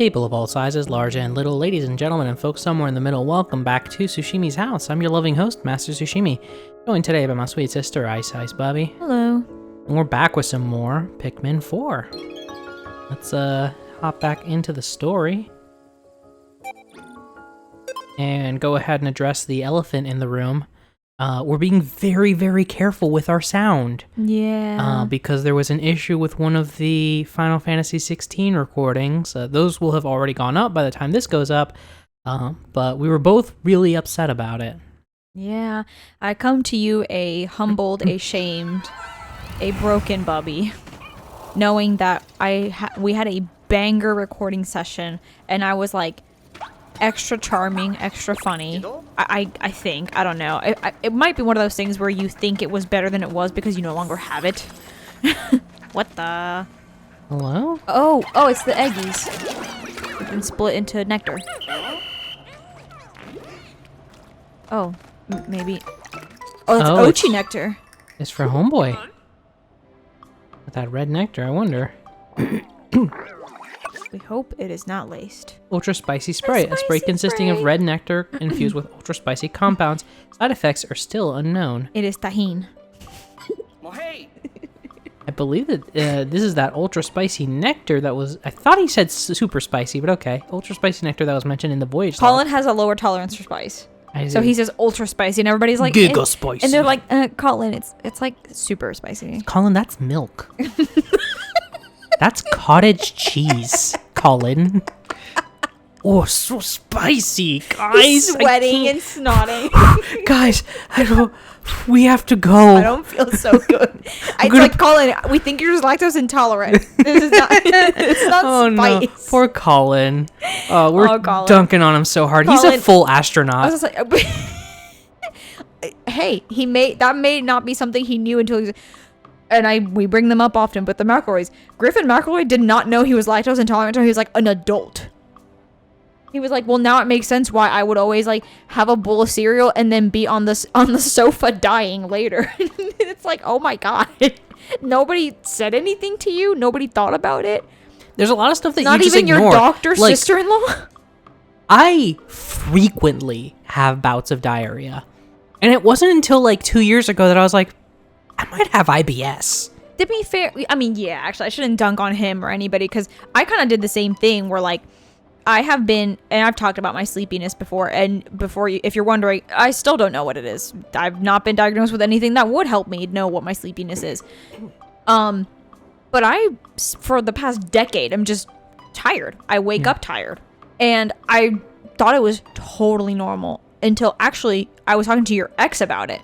People of all sizes, large and little, ladies and gentlemen, and folks somewhere in the middle, welcome back to Sushimi's House. I'm your loving host, Master Sushimi, joined today by my sweet sister, Ice Bubbie. Hello. And we're back with some more Pikmin 4. Let's hop back into the story and go ahead and address the elephant in the room. We're being very, very careful with our sound. Yeah. Because there was an issue with one of the Final Fantasy 16 recordings. Those will have already gone up by the time this goes up. But we were both really upset about it. Yeah. I come to you a humbled, a shamed, a broken Bubbie, knowing that we had a banger recording session, and I was like, extra charming, extra funny. I think. I don't know. It might be one of those things where you think it was better than it was because you no longer have it. What the? Hello? Oh, it's the eggies. They've been split into nectar. Oh, maybe. Oh, it's Ochi nectar. It's for Homeboy. With that red nectar, I wonder. We hope it is not laced. Ultra Spicy Sprite. A spray consisting of red nectar infused with ultra spicy compounds. Side effects are still unknown. It is tahine. I believe that this is that ultra spicy nectar that was... I thought he said super spicy, but okay. Ultra spicy nectar that was mentioned in the voyage log. Colin has a lower tolerance for spice. So he says ultra spicy, and everybody's like... Giga spicy. And they're like, Colin, it's like super spicy. Colin, that's milk. That's cottage cheese, Colin. Oh, so spicy, guys. He's sweating and snotting. Guys, we have to go. I don't feel so good. Like, Colin, we think you're just lactose intolerant. This is not, it's not spice. No. Poor Colin. We're Colin. dunking on him so hard. Colin, he's a full astronaut. I was just like, hey, that may not be something he knew until he was... And we bring them up often, but the McElroys. Griffin McElroy did not know he was lactose intolerant until he was like an adult. He was like, well, now it makes sense why I would always like have a bowl of cereal and then be on the sofa dying later. It's like, oh my God. Nobody said anything to you? Nobody thought about it? There's a lot of stuff that not you just even ignore. Your doctor, like, sister-in-law? I frequently have bouts of diarrhea. And it wasn't until like 2 years ago that I was like, I might have IBS. To be fair, I mean, yeah, actually, I shouldn't dunk on him or anybody, because I kind of did the same thing where, like, I have been, and I've talked about my sleepiness before, and if you're wondering, I still don't know what it is. I've not been diagnosed with anything that would help me know what my sleepiness is. But for the past decade, I'm just tired. I wake up tired. And I thought it was totally normal until actually I was talking to your ex about it.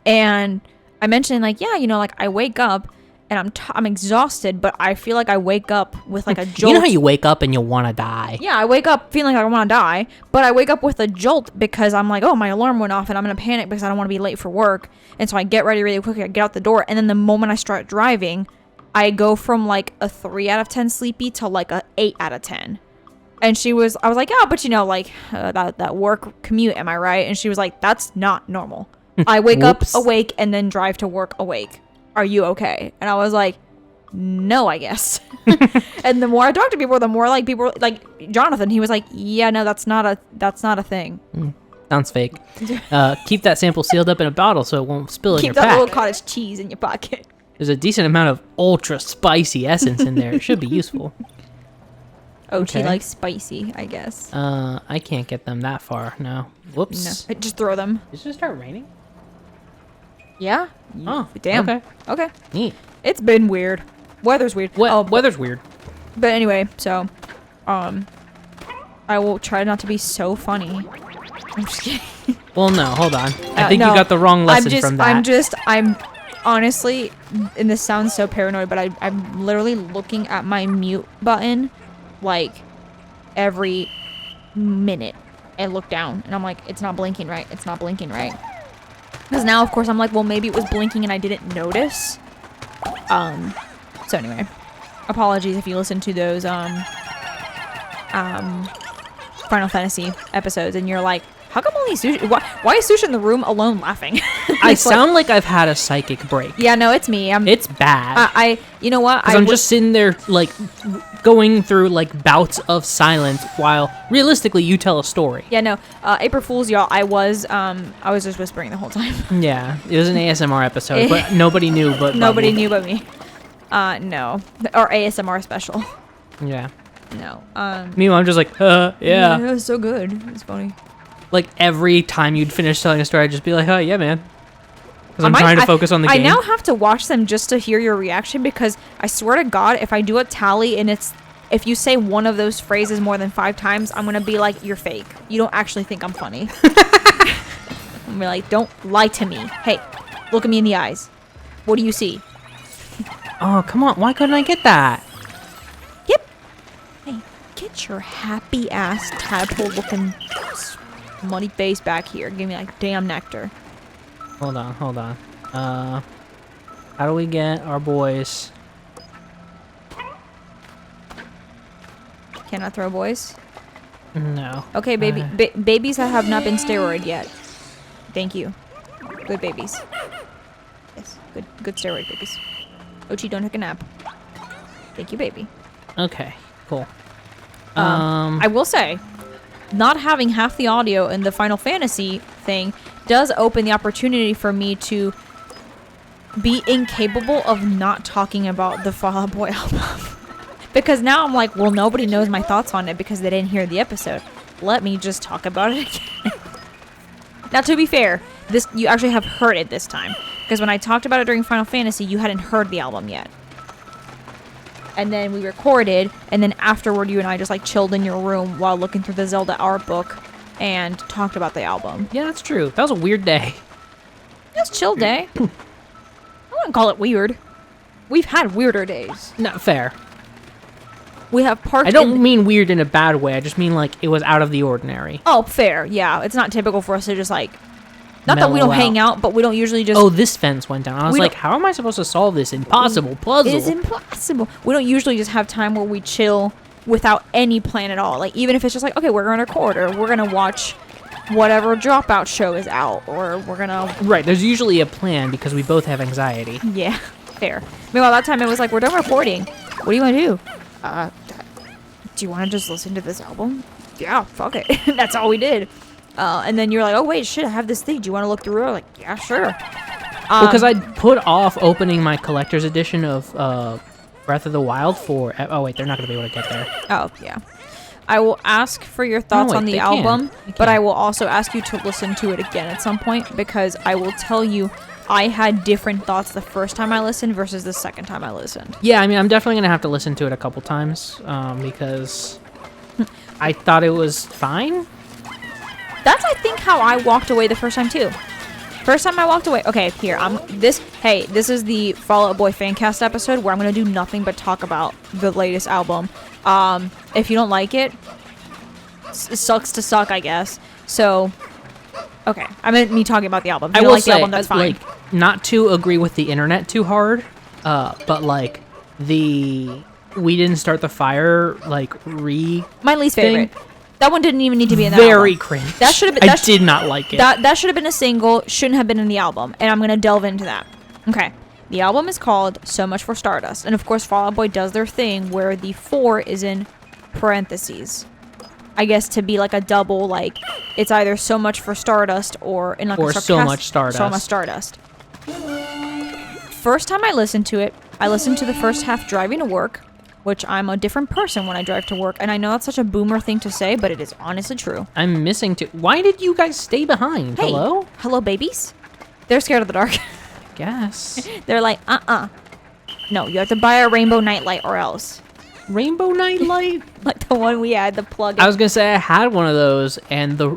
And I mentioned, like, yeah, like, I wake up and I'm exhausted, but I feel like I wake up with like a jolt. You know how you wake up and you want to die? Yeah, I wake up feeling like I want to die, but I wake up with a jolt because I'm like, oh, my alarm went off and I'm in a panic because I don't want to be late for work. And so I get ready really quickly, I get out the door, and then the moment I start driving, I go from like a 3 out of 10 sleepy to like a 8 out of 10. And I was like, yeah, but like that work commute, am I right? And she was like, that's not normal. I wake up awake and then drive to work awake. Are you okay? And I was like, no, I guess. And the more I talked to people, the more like people like Jonathan, he was like, yeah, no, that's not a thing. Sounds fake. Keep that sample sealed up in a bottle so it won't spill in your pack. Keep that little cottage cheese in your pocket. There's a decent amount of ultra spicy essence in there. It should be useful. She likes spicy, I guess. I can't get them that far. No. Whoops. No, just throw them. Did it just start raining? Yeah. Oh, damn. Okay. Neat. It's been weird. Weather's weird. Weather's weird. But anyway, so, I will try not to be so funny. I'm just kidding. Well, no, hold on. I think you got the wrong lesson from that. I'm honestly, and this sounds so paranoid, but I'm literally looking at my mute button, like, every minute. And look down, and I'm like, it's not blinking right. It's not blinking right. Because now, of course, I'm like, well, maybe it was blinking and I didn't notice. So anyway, apologies if you listen to those, Final Fantasy episodes and you're like, how come only Sushi, why is Sushi in the room alone laughing? I sound like I've had a psychic break. Yeah, no, it's me. It's bad. You know what? I'm just sitting there, like, going through, like, bouts of silence while, realistically, you tell a story. Yeah, no. April Fool's, y'all. I was just whispering the whole time. Yeah, it was an ASMR episode, but nobody knew but Nobody Bubbie. knew but me. No. Or ASMR special. Yeah. No. Meanwhile, I'm just like, yeah. It was so good. It's funny. Like, every time you'd finish telling a story, I'd just be like, oh, yeah, man. Because I'm trying to focus on the game. I now have to watch them just to hear your reaction, because I swear to God, if I do a tally and if you say one of those phrases more than 5 times, I'm going to be like, you're fake. You don't actually think I'm funny. I'm going to be like, don't lie to me. Hey, look at me in the eyes. What do you see? Oh, come on. Why couldn't I get that? Yep. Hey, get your happy ass tadpole looking money face back here. Give me like damn nectar. Hold on. How do we get our boys? Cannot throw boys. No. Okay, babies that have not been steroid yet. Thank you. Good babies. Yes, good steroid babies. Ochi, don't take a nap. Thank you, baby. Okay, cool. I will say, not having half the audio in the Final Fantasy thing does open the opportunity for me to be incapable of not talking about the Fall Out Boy album. Because now I'm like, well, nobody knows my thoughts on it because they didn't hear the episode. Let me just talk about it again. Now, to be fair, you actually have heard it this time. Because when I talked about it during Final Fantasy, you hadn't heard the album yet. And then we recorded, and then afterward, you and I just like chilled in your room while looking through the Zelda art book and talked about the album. Yeah, that's true. That was a weird day. It was a chill day. I wouldn't call it weird. We've had weirder days. Not fair. We have parked. I don't mean weird in a bad way. I just mean like it was out of the ordinary. Oh, fair. Yeah, it's not typical for us to just like. Not that we Mellow don't hang out, but we don't usually just. Oh, this fence went down. I was like, how am I supposed to solve this impossible puzzle? It is impossible. We don't usually just have time where we chill without any plan at all. Like, even if it's just like, okay, we're going to record, or we're going to watch whatever Dropout show is out, or we're going to... Right, there's usually a plan because we both have anxiety. Yeah, fair. Meanwhile, that time it was like, we're done recording. What do you want to do? Do you want to just listen to this album? Yeah, fuck it. That's all we did. And then you're like, oh, wait, shit, I have this thing. Do you want to look through it? I'm like, yeah, sure. Well, because I put off opening my collector's edition of Breath of the Wild for... Oh, wait, they're not going to be able to get there. Oh, yeah. I will ask for your thoughts on the album, but I will also ask you to listen to it again at some point, because I will tell you I had different thoughts the first time I listened versus the second time I listened. Yeah, I mean, I'm definitely going to have to listen to it a couple times because I thought it was fine. That's, I think, how I walked away the first time, too. First time I walked away... Okay, here, this is the Fall Out Boy Fancast episode where I'm going to do nothing but talk about the latest album. If you don't like it, it sucks to suck, I guess. So, okay. I meant me talking about the album. If you don't like the album, that's fine. Like, not to agree with the internet too hard, but, like, we didn't start the fire, like, my least favorite. That one didn't even need to be in that Very album. cringe. That should have been. I did not like it. That should have been a single. Shouldn't have been in the album. And I'm gonna delve into that. Okay. The album is called So Much for Stardust, and of course, Fall Out Boy does their thing where the 4 is in parentheses. I guess to be like a double, like it's either So Much for Stardust or in like a So Much Stardust. So Much Stardust. First time I listened to it, I listened to the first half driving to work, which I'm a different person when I drive to work, and I know that's such a boomer thing to say, but it is honestly true. I'm missing two. Why did you guys stay behind? Hey, hello? Hello, babies? They're scared of the dark. Guess. They're like, No, you have to buy a rainbow nightlight or else. Rainbow nightlight? Like the one we had, the plug-in. I was gonna say I had one of those, and the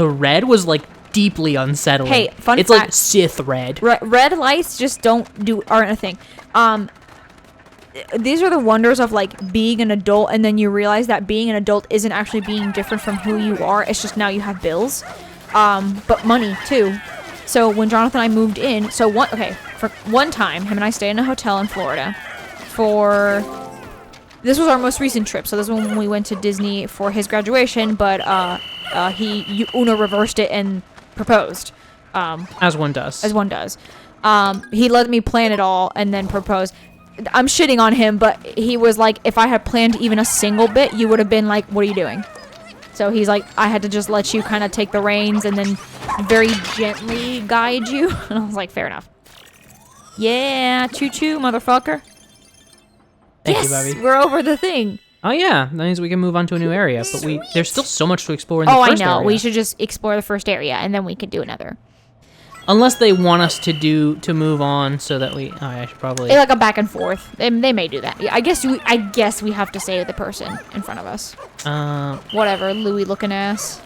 red was like deeply unsettling. Hey, fun it's fact. Like Sith red. Red lights just aren't a thing. These are the wonders of like being an adult, and then you realize that being an adult isn't actually being different from who you are. It's just now you have bills, but money too. So when Jonathan and I moved in, for one time, him and I stayed in a hotel in Florida. This was our most recent trip. So this was when we went to Disney for his graduation, but Uno reversed it and proposed. As one does. As one does. He let me plan it all and then propose. I'm shitting on him, but he was like, if I had planned even a single bit, you would have been like, what are you doing? So he's like, I had to just let you kind of take the reins and then very gently guide you. And I was like, fair enough. Yeah, choo-choo, motherfucker. Thank you, Bubbie. We're over the thing. Oh yeah, that means we can move on to a new area. But there's still so much to explore in the first area. I know. We should just explore the first area and then we can do another. Unless they want us to move on so that we... Oh, I should probably... Like a back and forth. They may do that. Yeah, I guess we have to save the person in front of us. Whatever, Louis looking ass.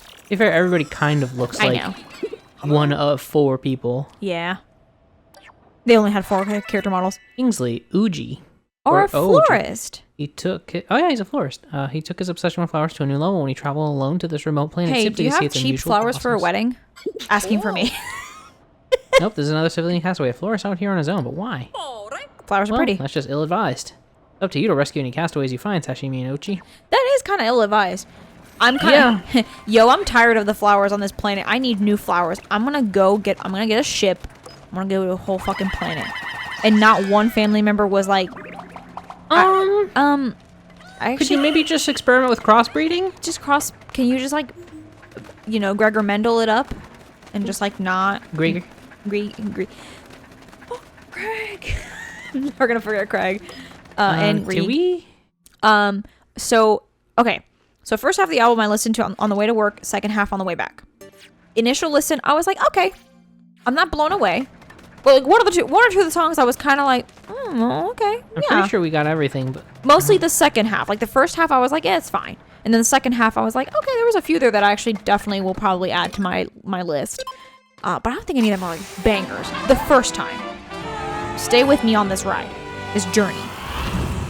To be fair, everybody kind of looks like one of 4 people. Yeah. They only had 4 character models. Kingsley, Uji. Or a florist. He took... Oh yeah, he's a florist. He took his obsession with flowers to a new level when he traveled alone to this remote planet. Hey, do you have cheap flowers for a wedding? Asking for me. Nope, there's another civilian castaway. A florist out here on his own, but why? Flowers are pretty. That's just ill-advised. It's up to you to rescue any castaways you find, Sashimi and Ochi. That is kind of ill-advised. I'm kind of... Yo, I'm tired of the flowers on this planet. I need new flowers. I'm gonna get a ship. I'm gonna go to a whole fucking planet. And not one family member was like... Could you maybe just experiment with crossbreeding? Can you just like, Gregor Mendel it up? And just like not... Gregor? Oh, Craig. We're gonna forget Craig. And Reed. Do we? So, okay. So first half of the album I listened to on the way to work, second half on the way back. Initial listen, I was like, okay. I'm not blown away. But like one or two of the songs I was kind of like, okay. I'm pretty sure we got everything, but mostly the second half. Like the first half I was like, yeah, it's fine. And then the second half I was like, okay, there was a few there that I actually definitely will probably add to my list. But I don't think any of them are like bangers. The first time. Stay with me on this ride. This journey.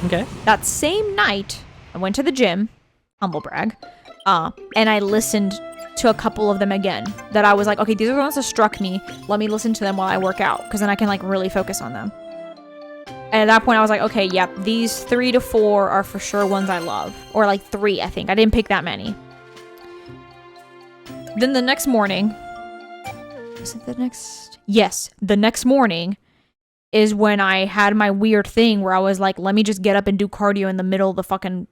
Okay. That same night, I went to the gym, humble brag, and I listened to a couple of them again that I was like, okay, these are the ones that struck me. Let me listen to them while I work out because then I can like really focus on them. And at that point I was like, okay, yep, these 3 to 4 are for sure ones I love. Or like 3, I think. I didn't pick that many. Then the next morning, Yes, the next morning is when I had my weird thing where I was like, let me just get up and do cardio in the middle of the fucking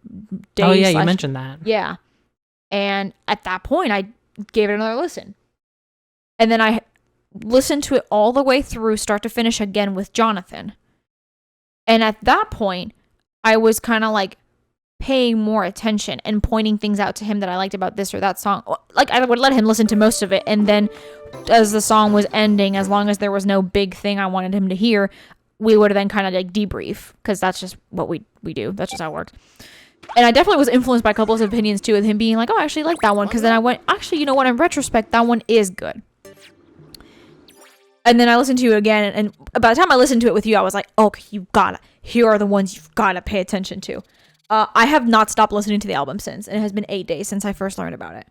day. Oh yeah, you mentioned that. Yeah. And at that point, I gave it another listen. And then I listened to it all the way through, start to finish again with Jonathan. And at that point, I was kind of like paying more attention and pointing things out to him that I liked about this or that song. Like I would let him listen to most of it. And then as the song was ending, as long as there was no big thing I wanted him to hear, we would then kind of like debrief because that's just what we do. That's just how it works. And I definitely was influenced by a couple of his opinions too, with him being like, oh, I actually like that one. Because then I went, actually, you know what? In retrospect, that one is good. And then I listened to it again. And by the time I listened to it with you, I was like, okay, here are the ones you've got to pay attention to. I have not stopped listening to the album since. And it has been 8 days since I first learned about it.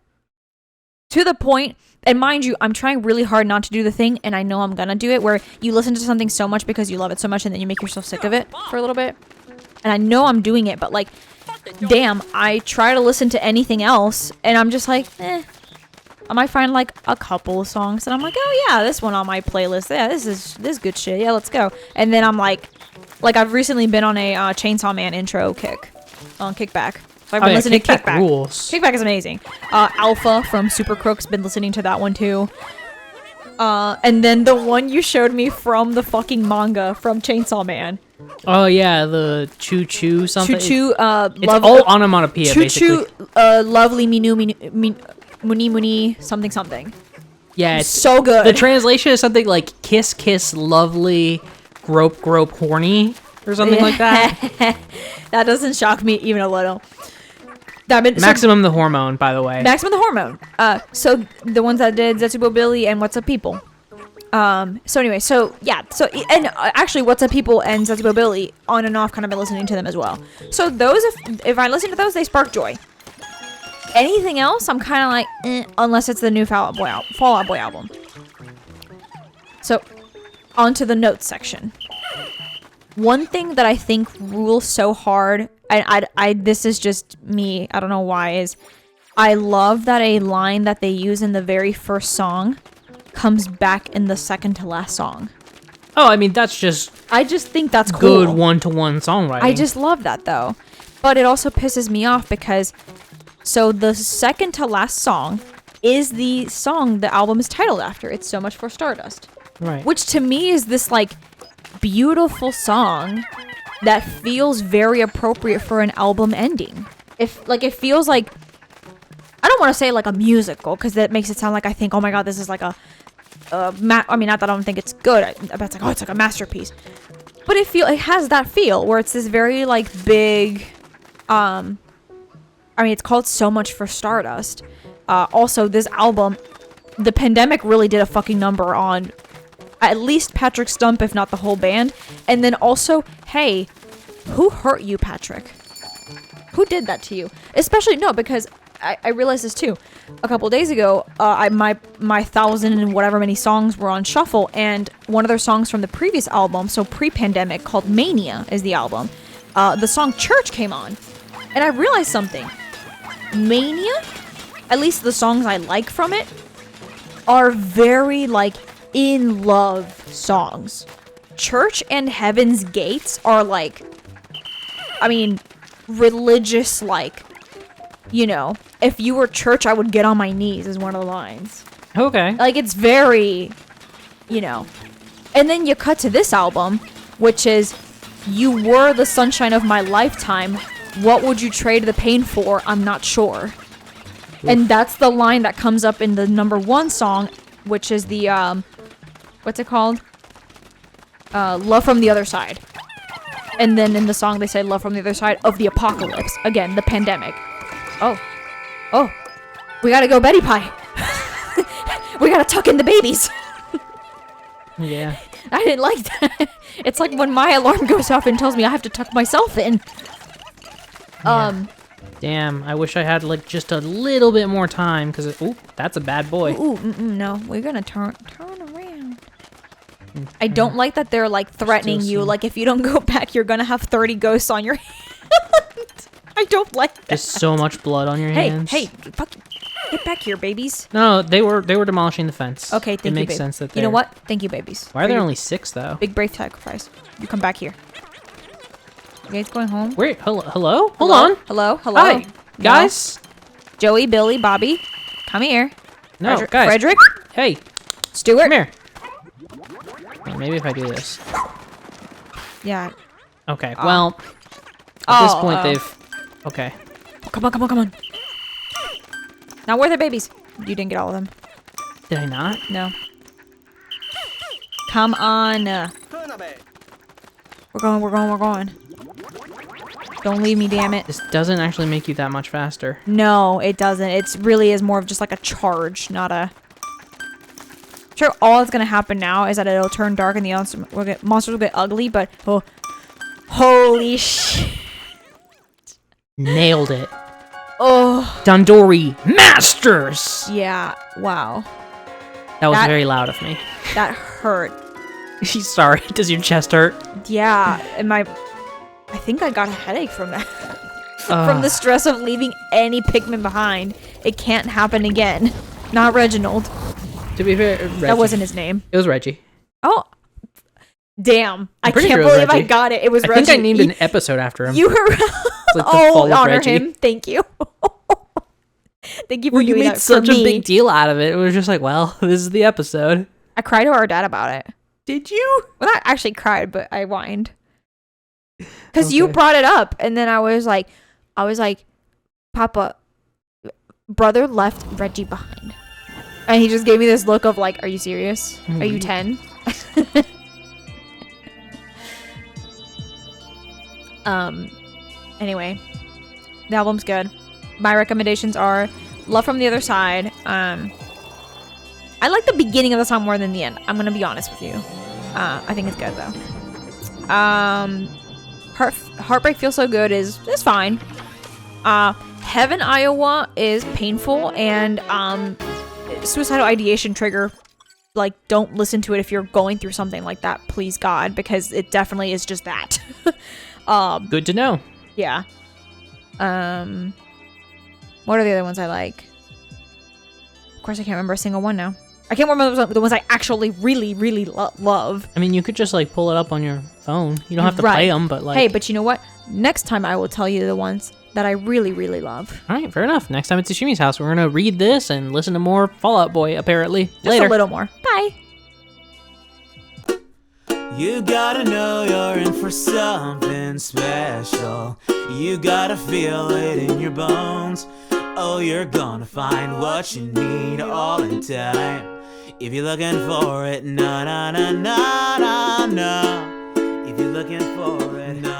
To the point, and mind you, I'm trying really hard not to do the thing, and I know I'm going to do it, where you listen to something so much because you love it so much, and then you make yourself sick of it for a little bit. And I know I'm doing it, but like, damn, I try to listen to anything else and I'm just like, I might find like a couple of songs and I'm like, oh yeah, this one on my playlist, yeah, this is good shit, yeah, let's go. And then I'm like I've recently been on a Chainsaw Man intro kick on Kickback. So I've been listening to Kickback. Rules. Kickback is amazing. Alpha from Super Crooks, been listening to that one too. And then the one you showed me from the fucking manga from Chainsaw Man. Oh yeah, the choo choo something. Choo choo. It's all onomatopoeia basically. Lovely muni muni something something. Yeah, it's so good. The translation is something like kiss kiss lovely, grope grope horny or something like that. That doesn't shock me even a little. Maximum the Hormone, by the way. Maximum the Hormone. So the ones that did Zetsubo Billy and What's Up People. So anyway, so yeah, so and actually What's Up People and Zetsubo Billy on and off kind of been listening to them as well. So those, if I listen to those, they spark joy. Anything else, I'm kind of like, unless it's the new Fall Out Boy album. So, onto the notes section. One thing that I think rules so hard, I this is just me, I don't know why, is I love that a line that they use in the very first song comes back in the second to last song. Oh, I mean, that's just I just think that's cool. good one-to-one songwriting. I just love that though. But it also pisses me off because so the second to last song is the song the album is titled after. It's So Much for Stardust. Right. Which to me is this like beautiful song that feels very appropriate for an album ending. If like it feels like I don't want to say like a musical because that makes it sound like I think, oh my god, this is like I mean, not that I don't think it's good. It's like, oh, it's like a masterpiece. But it has that feel where it's this very like big. I mean, it's called So Much for Stardust. Also, this album, the pandemic really did a fucking number on at least Patrick Stump, if not the whole band. And then also, hey, who hurt you, Patrick? Who did that to you? Especially, no, because I realized this too. A couple days ago, my 1,000 and whatever many songs were on shuffle, and one of their songs from the previous album, so pre-pandemic, called Mania is the album. The song Church came on, and I realized something. Mania, at least the songs I like from it, are very like in love songs. Church and Heaven's Gates are like, I mean, religious like. You know, if you were Church, I would get on my knees is one of the lines. Okay. Like, it's very, you know. And then you cut to this album, which is, you were the sunshine of my lifetime. What would you trade the pain for? I'm not sure. Oof. And that's the line that comes up in the number 1 song, which is the, what's it called? Love from the Other Side. And then in the song, they say Love from the Other Side of the Apocalypse. Again, the pandemic. Oh, we gotta go Betty Pie. We gotta tuck in the babies. Yeah. I didn't like that. It's like when my alarm goes off and tells me I have to tuck myself in. Yeah. Damn, I wish I had like just a little bit more time because ooh, that's a bad boy. No, we're gonna turn around. I don't like that they're like threatening you. Like if you don't go back, you're gonna have 30 ghosts on your hand. I don't like that. There's so much blood on your hands. Hey, fuck, get back here, babies. No, they were demolishing the fence. Okay, thank you, It makes babe. sense that you know what? Thank you, babies. Why are there only 6 though? Big brave sacrifice. You come back here. You guys going home? Wait, hello? Hold on. Hello? Hi, guys. No. Joey, Billy, Bobby, come here. No, guys. Frederick. Hey, Stuart. come here. Maybe if I do this. Yeah. Okay. Well, at this point they've. Okay. Oh, come on. Now where are the babies? You didn't get all of them. Did I not? No. Come on. We're going. Don't leave me, damn it. This doesn't actually make you that much faster. No, it doesn't. It really is more of just like a charge, not a... Sure, all that's gonna happen now is that it'll turn dark and the monsters will get ugly, but... Oh, holy shit. Nailed it. Oh. Dandori Masters! Yeah, wow. That was very loud of me. That hurt. Sorry, does your chest hurt? Yeah, and I think I got a headache from that. From the stress of leaving any Pikmin behind. It can't happen again. Not Reginald. To be fair, Reggie. That wasn't his name. It was Reggie. Oh. Damn. I pretty can't sure believe I got it. It was Reggie. I think I named an episode after him. You were... It's like the fall of honor Reggie. him. Thank you. Thank you for you doing made that such for me. a big deal out of it. It was just like, well, this is the episode. I cried to our dad about it. Did you? Well, not actually cried, but I whined. Because you brought it up, and then I was like, Papa, brother left Reggie behind. And he just gave me this look of like, are you serious? Are you 10? Anyway, the album's good. My recommendations are Love from the Other Side. I like the beginning of the song more than the end. I'm gonna be honest with you. I think it's good though. Heartbreak Feels So Good is fine. Heaven, Iowa is painful, and Suicidal Ideation Trigger, like, don't listen to it if you're going through something like that, please God, because it definitely is just that. Good to know. Yeah. What are the other ones I like? Of course, I can't remember a single one now. I can't remember the ones I actually really, really love. I mean, you could just like pull it up on your phone. You don't have to play them, but like. Hey, but you know what? Next time I will tell you the ones that I really, really love. All right, fair enough. Next time at Tsushimi's house, we're gonna read this and listen to more Fall Out Boy. Apparently, Just later. a little more. Bye. You gotta know you're in for something special. You gotta feel it in your bones. Oh, you're gonna find what you need all in time. If you're looking for it, na na na na na na. If you're looking for it, na